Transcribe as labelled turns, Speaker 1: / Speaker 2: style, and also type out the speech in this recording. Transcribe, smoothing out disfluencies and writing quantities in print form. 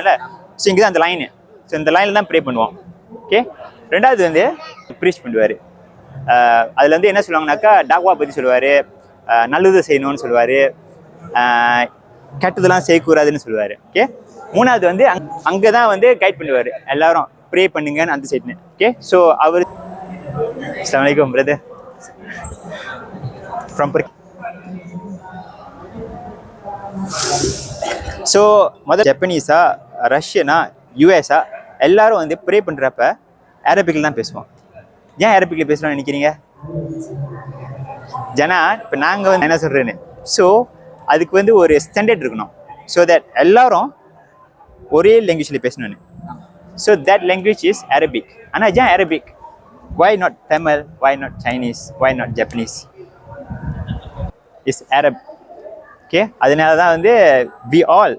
Speaker 1: இல்லை. ஸோ இங்கே தான் அந்த லைனு. ஸோ இந்த லைனில் தான் ப்ரே பண்ணுவோம். ஓகே. ரெண்டாவது வந்து ப்ரீச் பண்ணுவார். அதில் வந்து என்ன சொல்லுவாங்கனாக்கா டாக்வா பற்றி சொல்லுவார், நல்லது செய்யணும்னு சொல்லுவார், கெட்டதெல்லாம் செய்யக்கூடாதுன்னு சொல்லுவார். ஓகே. மூணாவது வந்து அங்கே தான் வந்து கைட் பண்ணுவார், எல்லாரும் ப்ரே பண்ணுங்கன்னு அந்த சைட்னு. ஓகே. ஸோ அவர் அஸ்ஸலாமு அலைக்கும் பிரதர் ஃப்ரம் ஸோ முதல் ஜப்பனீஸா, ரஷ்யனா, யூஎஸா எல்லாரும் வந்து ப்ரே பண்ணுறப்ப அரபிக்கில் தான் பேசுவோம். ஏன் அரபிக்கில் பேசுகிறோம்னு நினைக்கிறீங்க? ஜனா இப்போ நாங்கள் வந்து என்ன சொல்கிறேன்னு, ஸோ அதுக்கு வந்து ஒரு ஸ்டாண்டர்ட் இருக்கணும். ஸோ தட் எல்லாரும் ஒரே லாங்குவேஜில் பேசணுன்னு. So that language is Arabic. ஆனால் ஏன் Arabic? why not Tamil? why not Chinese? why not Japanese? It's Arab. Okay. அதனால தான் வந்து we all